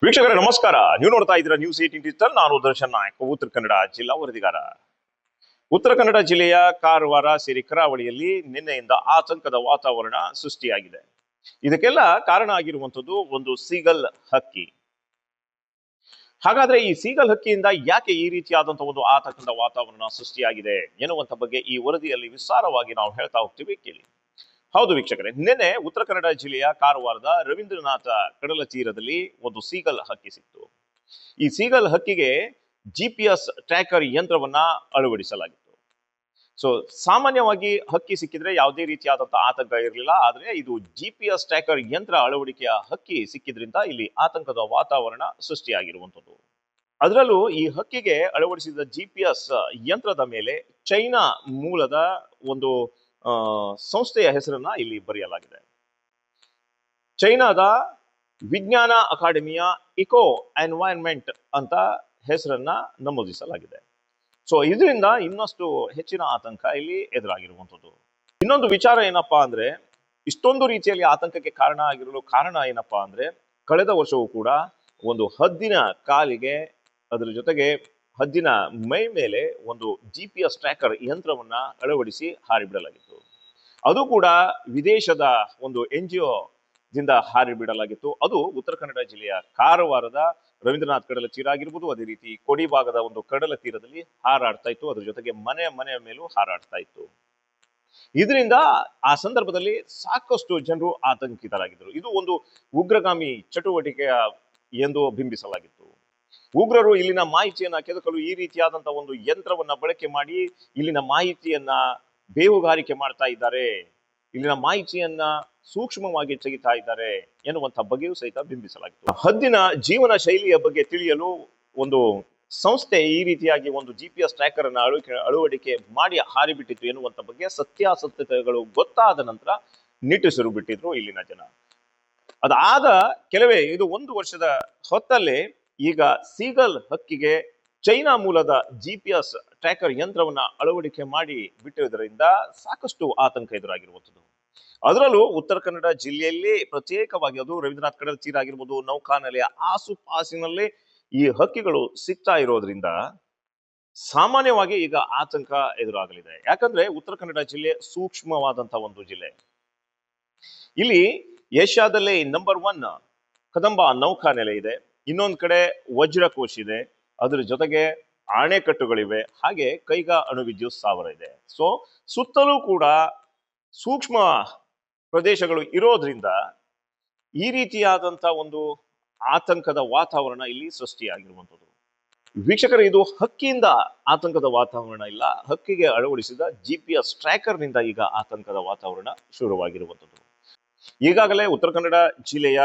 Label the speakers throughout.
Speaker 1: ವೀಕ್ಷಕರೇ ನಮಸ್ಕಾರ. ನೀವು ನೋಡ್ತಾ ಇದ್ದೀರಾ ನ್ಯೂಸ್ 18 ಡಿಜಿಟಲ್. ನಾನು ದರ್ಶನ್ ನಾಯಕ್, ಉತ್ತರ ಕನ್ನಡ ಜಿಲ್ಲಾ ವರದಿಗಾರ. ಉತ್ತರ ಕನ್ನಡ ಜಿಲ್ಲೆಯ ಕಾರವಾರ ಸೇರಿ ಕರಾವಳಿಯಲ್ಲಿ ನಿನ್ನೆಯಿಂದ ಆತಂಕದ ವಾತಾವರಣ ಸೃಷ್ಟಿಯಾಗಿದೆ. ಇದಕ್ಕೆಲ್ಲ ಕಾರಣ ಆಗಿರುವಂತದ್ದು ಒಂದು ಸೀಗಲ್ ಹಕ್ಕಿ. ಹಾಗಾದ್ರೆ ಈ ಸೀಗಲ್ ಹಕ್ಕಿಯಿಂದ ಯಾಕೆ ಈ ರೀತಿಯಾದಂತಹ ಒಂದು ಆತಂಕದ ವಾತಾವರಣ ಸೃಷ್ಟಿಯಾಗಿದೆ ಎನ್ನುವಂತ ಬಗ್ಗೆ ಈ ವರದಿಯಲ್ಲಿ ವಿಸ್ತಾರವಾಗಿ ನಾವು ಹೇಳ್ತಾ ಹೋಗ್ತೀವಿ, ಕೇಳಿ. ಹೌದು ವೀಕ್ಷಕರೇ, ನಿನ್ನೆ ಉತ್ತರ ಕನ್ನಡ ಜಿಲ್ಲೆಯ ಕಾರವಾರದ ರವೀಂದ್ರನಾಥ ಕಡಲ ತೀರದಲ್ಲಿ ಒಂದು ಸೀಗಲ್ ಹಕ್ಕಿ ಸಿಕ್ತು. ಈ ಸೀಗಲ್ ಹಕ್ಕಿಗೆ GPS ಟ್ರ್ಯಾಕರ್ ಯಂತ್ರವನ್ನ ಅಳವಡಿಸಲಾಗಿತ್ತು. ಸೊ ಸಾಮಾನ್ಯವಾಗಿ ಹಕ್ಕಿ ಸಿಕ್ಕಿದ್ರೆ ಯಾವುದೇ ರೀತಿಯಾದಂತಹ ಆತಂಕ ಇರಲಿಲ್ಲ. ಆದ್ರೆ ಇದು GPS ಟ್ರ್ಯಾಕರ್ ಯಂತ್ರ ಅಳವಡಿಕೆಯ ಹಕ್ಕಿ ಸಿಕ್ಕಿದ್ರಿಂದ ಇಲ್ಲಿ ಆತಂಕದ ವಾತಾವರಣ ಸೃಷ್ಟಿಯಾಗಿರುವಂತದ್ದು. ಅದರಲ್ಲೂ ಈ ಹಕ್ಕಿಗೆ ಅಳವಡಿಸಿದ GPS ಯಂತ್ರದ ಮೇಲೆ ಚೈನಾ ಮೂಲದ ಒಂದು ಸಂಸ್ಥೆಯ ಹೆಸರನ್ನ ಇಲ್ಲಿ ಬರೆಯಲಾಗಿದೆ. ಚೈನಾದ ವಿಜ್ಞಾನ ಅಕಾಡೆಮಿಯ ಇಕೋ ಎನ್ವೈರನ್ಮೆಂಟ್ ಅಂತ ಹೆಸರನ್ನ ನಮೂದಿಸಲಾಗಿದೆ. ಸೊ ಇದರಿಂದ ಇನ್ನಷ್ಟು ಹೆಚ್ಚಿನ ಆತಂಕ ಇಲ್ಲಿ ಎದುರಾಗಿರುವಂಥದ್ದು. ಇನ್ನೊಂದು ವಿಚಾರ ಏನಪ್ಪಾ ಅಂದ್ರೆ, ಇಷ್ಟೊಂದು ರೀತಿಯಲ್ಲಿ ಆತಂಕಕ್ಕೆ ಕಾರಣ ಆಗಿರಲು ಕಾರಣ ಏನಪ್ಪಾ ಅಂದ್ರೆ, ಕಳೆದ ವರ್ಷವೂ ಕೂಡ ಒಂದು ಹದ್ದಿನ ಕಾಲಿಗೆ, ಅದರ ಜೊತೆಗೆ ಹದ್ದಿನ ಮೈ ಮೇಲೆ ಒಂದು GPS ಟ್ರ್ಯಾಕರ್ ಯಂತ್ರವನ್ನ ಅಳವಡಿಸಿ ಹಾರಿಬಿಡಲಾಗಿತ್ತು. ಅದು ಕೂಡ ವಿದೇಶದ ಒಂದು NGO ದಿಂದ ಹಾರಿಬಿಡಲಾಗಿತ್ತು. ಅದು ಉತ್ತರ ಕನ್ನಡ ಜಿಲ್ಲೆಯ ಕಾರವಾರದ ರವೀಂದ್ರನಾಥ್ ಕಡಲ ತೀರ ಆಗಿರ್ಬೋದು, ಅದೇ ರೀತಿ ಕೊಡಿ ಭಾಗದ ಒಂದು ಕಡಲ ತೀರದಲ್ಲಿ ಹಾರಾಡ್ತಾ ಇತ್ತು. ಅದ್ರ ಜೊತೆಗೆ ಮನೆಯ ಮೇಲೂ ಹಾರಾಡ್ತಾ ಇತ್ತು. ಇದರಿಂದ ಆ ಸಂದರ್ಭದಲ್ಲಿ ಸಾಕಷ್ಟು ಜನರು ಆತಂಕಿತರಾಗಿದ್ದರು. ಇದು ಒಂದು ಉಗ್ರಗಾಮಿ ಚಟುವಟಿಕೆಯ ಎಂದು ಬಿಂಬಿಸಲಾಗಿತ್ತು. ಉಗ್ರರು ಇಲ್ಲಿನ ಮಾಹಿತಿಯನ್ನ ಕೆದಕಲು ಈ ರೀತಿಯಾದಂತಹ ಒಂದು ಯಂತ್ರವನ್ನ ಬಳಕೆ ಮಾಡಿ ಇಲ್ಲಿನ ಮಾಹಿತಿಯನ್ನ ಬೇಹುಗಾರಿಕೆ ಮಾಡ್ತಾ ಇದ್ದಾರೆ, ಇಲ್ಲಿನ ಮಾಹಿತಿಯನ್ನ ಸೂಕ್ಷ್ಮವಾಗಿ ತೆಗಿತಾ ಇದ್ದಾರೆ ಎನ್ನುವಂತ ಬಗ್ಗೆಯೂ ಸಹಿತ ಬಿಂಬಿಸಲಾಗಿತ್ತು. ಹದ್ದಿನ ಜೀವನ ಶೈಲಿಯ ಬಗ್ಗೆ ತಿಳಿಯಲು ಒಂದು ಸಂಸ್ಥೆ ಈ ರೀತಿಯಾಗಿ ಒಂದು GPS ಟ್ರ್ಯಾಕರ್ ಅನ್ನ ಅಳವಡಿಕೆ ಮಾಡಿ ಹಾರಿಬಿಟ್ಟಿತ್ತು ಎನ್ನುವಂತ ಬಗ್ಗೆ ಸತ್ಯಾಸತ್ಯತೆಗಳು ಗೊತ್ತಾದ ನಂತರ ನಿಟ್ಟುಸಿರು ಬಿಟ್ಟಿದ್ರು ಇಲ್ಲಿನ ಜನ. ಅದಾದ ಕೆಲವೇ ಇದು 1 ವರ್ಷದ ಹೊತ್ತಲ್ಲೇ ಈಗ ಸೀಗಲ್ ಹಕ್ಕಿಗೆ ಚೈನಾ ಮೂಲದ GPS ಟ್ರ್ಯಾಕರ್ ಯಂತ್ರವನ್ನ ಅಳವಡಿಕೆ ಮಾಡಿ ಬಿಟ್ಟಿರುವುದರಿಂದ ಸಾಕಷ್ಟು ಆತಂಕ ಎದುರಾಗಿರುವಂಥದ್ದು. ಅದರಲ್ಲೂ ಉತ್ತರ ಕನ್ನಡ ಜಿಲ್ಲೆಯಲ್ಲಿ ಪ್ರತ್ಯೇಕವಾಗಿ, ಅದು ರವೀಂದ್ರನಾಥ್ ಕಡಲ ತೀರ ಆಗಿರ್ಬೋದು, ನೌಕಾನೆಲೆಯ ಆಸುಪಾಸಿನಲ್ಲಿ ಈ ಹಕ್ಕಿಗಳು ಸಿಗ್ತಾ ಇರೋದ್ರಿಂದ ಸಾಮಾನ್ಯವಾಗಿ ಈಗ ಆತಂಕ ಎದುರಾಗಲಿದೆ. ಯಾಕಂದ್ರೆ ಉತ್ತರ ಕನ್ನಡ ಜಿಲ್ಲೆ ಸೂಕ್ಷ್ಮವಾದಂತಹ ಒಂದು ಜಿಲ್ಲೆ. ಇಲ್ಲಿ ಏಷ್ಯಾದಲ್ಲೇ ನಂಬರ್ 1 ಕದಂಬ ನೌಕಾನೆಲೆ ಇದೆ, ಇನ್ನೊಂದು ಕಡೆ ವಜ್ರಕೋಶ್ ಇದೆ, ಅದರ ಜೊತೆಗೆ ಅಣೆಕಟ್ಟುಗಳಿವೆ, ಹಾಗೆ ಕೈಗಾ ಅಣು ವಿದ್ಯುತ್ ಸ್ಥಾವರ ಇದೆ. ಸೊ ಸುತ್ತಲೂ ಕೂಡ ಸೂಕ್ಷ್ಮ ಪ್ರದೇಶಗಳು ಇರೋದ್ರಿಂದ ಈ ರೀತಿಯಾದಂತ ಒಂದು ಆತಂಕದ ವಾತಾವರಣ ಇಲ್ಲಿ ಸೃಷ್ಟಿಯಾಗಿರುವಂಥದ್ದು. ವೀಕ್ಷಕರು, ಇದು ಹಕ್ಕಿಯಿಂದ ಆತಂಕದ ವಾತಾವರಣ ಇಲ್ಲ, ಹಕ್ಕಿಗೆ ಅಳವಡಿಸಿದ GPS ಟ್ರ್ಯಾಕರ್ ನಿಂದ ಈಗ ಆತಂಕದ ವಾತಾವರಣ ಶುರುವಾಗಿರುವಂಥದ್ದು. ಈಗಾಗಲೇ ಉತ್ತರ ಕನ್ನಡ ಜಿಲ್ಲೆಯ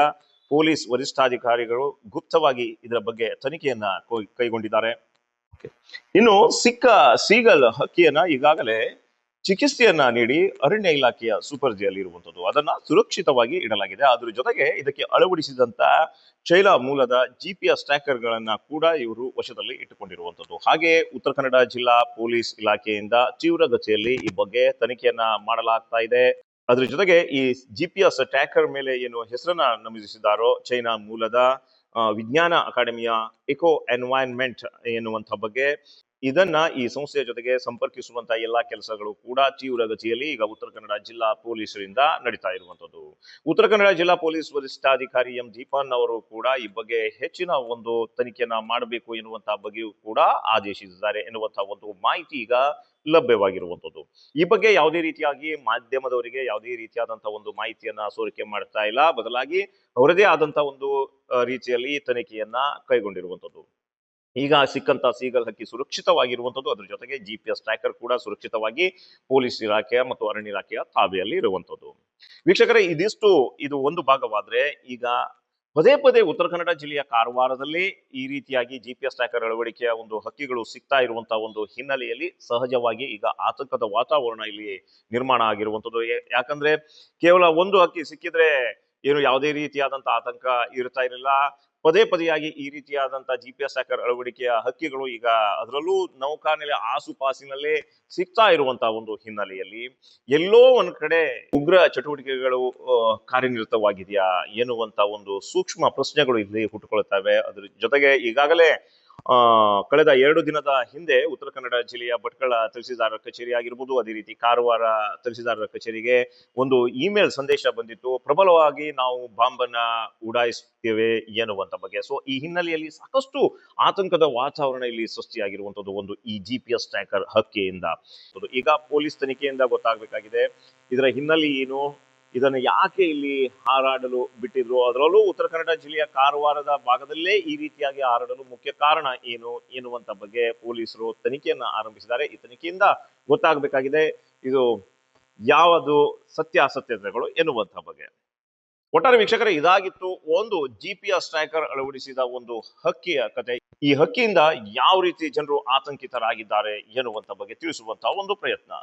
Speaker 1: ಪೊಲೀಸ್ ವರಿಷ್ಠಾಧಿಕಾರಿಗಳು ಗುಪ್ತವಾಗಿ ಇದರ ಬಗ್ಗೆ ತನಿಖೆಯನ್ನ ಕೈಗೊಂಡಿದ್ದಾರೆ. ಇನ್ನು ಸಿಕ್ಕ ಸೀಗಲ್ ಹಕ್ಕಿಯನ್ನ ಈಗಾಗಲೇ ಚಿಕಿತ್ಸೆಯನ್ನ ನೀಡಿ ಅರಣ್ಯ ಇಲಾಖೆಯ ಸುಪರ್ದಿಯಲ್ಲಿ ಇರುವಂತದ್ದು, ಅದನ್ನ ಸುರಕ್ಷಿತವಾಗಿ ಇಡಲಾಗಿದೆ. ಅದ್ರ ಜೊತೆಗೆ ಇದಕ್ಕೆ ಅಳವಡಿಸಿದಂತ ಚೈನಾ ಮೂಲದ GPS ಟ್ರ್ಯಾಕರ್ ಗಳನ್ನ ಕೂಡ ಇವರು ವಶದಲ್ಲಿ ಇಟ್ಟುಕೊಂಡಿರುವಂತದ್ದು. ಹಾಗೆ ಉತ್ತರ ಕನ್ನಡ ಜಿಲ್ಲಾ ಪೊಲೀಸ್ ಇಲಾಖೆಯಿಂದ ತೀವ್ರಗತಿಯಲ್ಲಿ ಈ ಬಗ್ಗೆ ತನಿಖೆಯನ್ನ ಮಾಡಲಾಗ್ತಾ ಇದೆ. ಅದ್ರ ಜೊತೆಗೆ ಈ GPS ಟ್ರ್ಯಾಕರ್ ಮೇಲೆ ಏನು ಹೆಸರನ್ನ ನಮೂದಿಸಿದಾರೋ ಚೈನಾ ಮೂಲದ ವಿಜ್ಞಾನ ಅಕಾಡೆಮಿಯ ಇಕೋ ಎನ್ವೈರನ್ಮೆಂಟ್ ಎನ್ನುವಂತ ಬಗ್ಗೆ, ಇದನ್ನ ಈ ಸಂಸ್ಥೆಯ ಜೊತೆಗೆ ಸಂಪರ್ಕಿಸುವಂತಹ ಎಲ್ಲಾ ಕೆಲಸಗಳು ಕೂಡ ತೀವ್ರಗತಿಯಲ್ಲಿ ಈಗ ಉತ್ತರ ಕನ್ನಡ ಜಿಲ್ಲಾ ಪೊಲೀಸರಿಂದ ನಡೀತಾ ಇರುವಂತದ್ದು. ಉತ್ತರ ಕನ್ನಡ ಜಿಲ್ಲಾ ಪೊಲೀಸ್ ವರಿಷ್ಠಾಧಿಕಾರಿ ಎಂ ದೀಪನ್ ಅವರು ಕೂಡ ಈ ಬಗ್ಗೆ ಹೆಚ್ಚಿನ ಒಂದು ತನಿಖೆಯನ್ನ ಮಾಡಬೇಕು ಎನ್ನುವಂತಹ ಬಗ್ಗೆಯೂ ಕೂಡ ಆದೇಶಿಸಿದ್ದಾರೆ ಎನ್ನುವಂತಹ ಒಂದು ಮಾಹಿತಿ ಈಗ ಲಭ್ಯವಾಗಿರುವಂತದ್ದು. ಈ ಬಗ್ಗೆ ಯಾವುದೇ ರೀತಿಯಾಗಿ ಮಾಧ್ಯಮದವರಿಗೆ ಯಾವುದೇ ರೀತಿಯಾದಂತಹ ಒಂದು ಮಾಹಿತಿಯನ್ನ ಸೋರಿಕೆ ಮಾಡ್ತಾ ಇಲ್ಲ, ಬದಲಾಗಿ ಅವರದೇ ಆದಂತಹ ಒಂದು ರೀತಿಯಲ್ಲಿ ತನಿಖೆಯನ್ನ ಕೈಗೊಂಡಿರುವಂತದ್ದು. ಈಗ ಸಿಕ್ಕಂತ ಸೀಗಲ್ ಹಕ್ಕಿ ಸುರಕ್ಷಿತವಾಗಿರುವಂತದ್ದು, ಅದ್ರ ಜೊತೆಗೆ GPS ಟ್ರ್ಯಾಕರ್ ಕೂಡ ಸುರಕ್ಷಿತವಾಗಿ ಪೊಲೀಸ್ ಇಲಾಖೆಯ ಮತ್ತು ಅರಣ್ಯ ಇಲಾಖೆಯ ತಾಬೆಯಲ್ಲಿ ಇರುವಂತದ್ದು. ವೀಕ್ಷಕರೇ, ಇದು ಒಂದು ಭಾಗವಾದ್ರೆ, ಈಗ ಪದೇ ಉತ್ತರ ಕನ್ನಡ ಜಿಲ್ಲೆಯ ಕಾರವಾರದಲ್ಲಿ ಈ ರೀತಿಯಾಗಿ GPS ಟ್ರ್ಯಾಕರ್ ಅಳವಡಿಕೆಯ ಒಂದು ಹಕ್ಕಿಗಳು ಸಿಗ್ತಾ ಇರುವಂತಹ ಒಂದು ಹಿನ್ನೆಲೆಯಲ್ಲಿ ಸಹಜವಾಗಿ ಈಗ ಆತಂಕದ ವಾತಾವರಣ ಇಲ್ಲಿ ನಿರ್ಮಾಣ ಆಗಿರುವಂತದ್ದು. ಯಾಕಂದ್ರೆ ಕೇವಲ ಒಂದು ಹಕ್ಕಿ ಸಿಕ್ಕಿದ್ರೆ ಏನು ಯಾವುದೇ ರೀತಿಯಾದಂತಹ ಆತಂಕ ಇರ್ತಾ ಇರಲಿಲ್ಲ. ಪದೇ ಪದೇಯಾಗಿ ಈ ರೀತಿಯಾದಂತಹ GPS ಟ್ರ್ಯಾಕರ್ ಅಳವಡಿಕೆಯ ಹಕ್ಕಿಗಳು ಈಗ ಅದರಲ್ಲೂ ನೌಕಾನೆಲೆ ಆಸುಪಾಸಿನಲ್ಲೇ ಸಿಗ್ತಾ ಇರುವಂತಹ ಒಂದು ಹಿನ್ನೆಲೆಯಲ್ಲಿ ಎಲ್ಲೋ ಒಂದ್ ಕಡೆ ಉಗ್ರ ಚಟುವಟಿಕೆಗಳು ಕಾರ್ಯನಿರತವಾಗಿದೆಯಾ ಎನ್ನುವಂತ ಒಂದು ಸೂಕ್ಷ್ಮ ಪ್ರಶ್ನೆಗಳು ಇಲ್ಲಿ ಹುಟ್ಟುಕೊಳ್ತವೆ. ಅದ್ರ ಜೊತೆಗೆ ಈಗಾಗಲೇ ಕಳೆದ 2 ದಿನದ ಹಿಂದೆ ಉತ್ತರ ಕನ್ನಡ ಜಿಲ್ಲೆಯ ಭಟ್ಕಳ ತಹಸೀಲ್ದಾರರ ಕಚೇರಿ ಆಗಿರ್ಬೋದು, ಅದೇ ರೀತಿ ಕಾರವಾರ ತಹಸೀಲ್ದಾರರ ಕಚೇರಿಗೆ ಒಂದು ಇಮೇಲ್ ಸಂದೇಶ ಬಂದಿತ್ತು, ಪ್ರಬಲವಾಗಿ ನಾವು ಬಾಂಬನ್ನ ಉಡಾಯಿಸುತ್ತೇವೆ ಎನ್ನುವಂತ ಬಗ್ಗೆ. ಸೊ ಈ ಹಿನ್ನೆಲೆಯಲ್ಲಿ ಸಾಕಷ್ಟು ಆತಂಕದ ವಾತಾವರಣ ಇಲ್ಲಿ ಸೃಷ್ಟಿಯಾಗಿರುವಂತದ್ದು ಒಂದು ಈ GPS ಟ್ರ್ಯಾಕರ್ ಹಕ್ಕಿಯಿಂದ. ಈಗ ಪೊಲೀಸ್ ತನಿಖೆಯಿಂದ ಗೊತ್ತಾಗಬೇಕಾಗಿದೆ ಇದರ ಹಿನ್ನೆಲೆ ಏನು, ಇದನ್ನು ಯಾಕೆ ಇಲ್ಲಿ ಹಾರಾಡಲು ಬಿಟ್ಟಿದ್ರು, ಅದರಲ್ಲೂ ಉತ್ತರ ಕನ್ನಡ ಜಿಲ್ಲೆಯ ಕಾರವಾರದ ಭಾಗದಲ್ಲೇ ಈ ರೀತಿಯಾಗಿ ಹಾರಾಡಲು ಮುಖ್ಯ ಕಾರಣ ಏನು ಎನ್ನುವಂತ ಬಗ್ಗೆ ಪೊಲೀಸರು ತನಿಖೆಯನ್ನ ಆರಂಭಿಸಿದ್ದಾರೆ. ಈ ತನಿಖೆಯಿಂದ ಗೊತ್ತಾಗಬೇಕಾಗಿದೆ ಇದು ಯಾವುದು ಸತ್ಯಾಸತ್ಯತೆಗಳು ಎನ್ನುವಂತ ಬಗ್ಗೆ. ಒಟ್ಟಾರೆ ವೀಕ್ಷಕರೇ, ಇದಾಗಿತ್ತು ಒಂದು GPS ಟ್ರ್ಯಾಕರ್ ಅಳವಡಿಸಿದ ಒಂದು ಹಕ್ಕಿಯ ಕತೆ. ಈ ಹಕ್ಕಿಯಿಂದ ಯಾವ ರೀತಿ ಜನರು ಆತಂಕಿತರಾಗಿದ್ದಾರೆ ಎನ್ನುವಂತ ಬಗ್ಗೆ ತಿಳಿಸುವಂತಹ ಒಂದು ಪ್ರಯತ್ನ.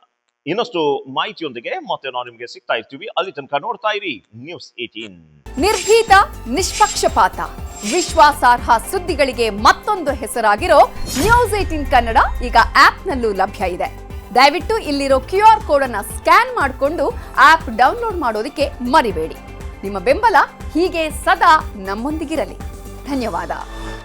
Speaker 1: ಇನ್ನಷ್ಟು ಮಾಹಿತಿಯೊಂದಿಗೆ ಮತ್ತೆ ನಾವು ನಿಮಗೆ ಸಿಗ್ತಾ ಇರ್ತೀವಿ. ಅಲ್ಲಿ ತನಕ ನೋಡ್ತಾ ಇರಿ ನ್ಯೂಸ್ 18.
Speaker 2: ನಿರ್ಭೀತ, ನಿಷ್ಪಕ್ಷಪಾತ, ವಿಶ್ವಾಸಾರ್ಹ ಸುದ್ದಿಗಳಿಗೆ ಮತ್ತೊಂದು ಹೆಸರಾಗಿರೋ ನ್ಯೂಸ್ 18 ಕನ್ನಡ ಈಗ ಆಪ್ನಲ್ಲೂ ಲಭ್ಯ ಇದೆ. ದಯವಿಟ್ಟು ಇಲ್ಲಿರೋ QR ಕೋಡ್ ಅನ್ನ ಸ್ಕ್ಯಾನ್ ಮಾಡಿಕೊಂಡು ಆಪ್ ಡೌನ್ಲೋಡ್ ಮಾಡೋದಕ್ಕೆ ಮರಿಬೇಡಿ. ನಿಮ್ಮ ಬೆಂಬಲ ಹೀಗೆ ಸದಾ ನಮ್ಮೊಂದಿಗಿರಲಿ. ಧನ್ಯವಾದ.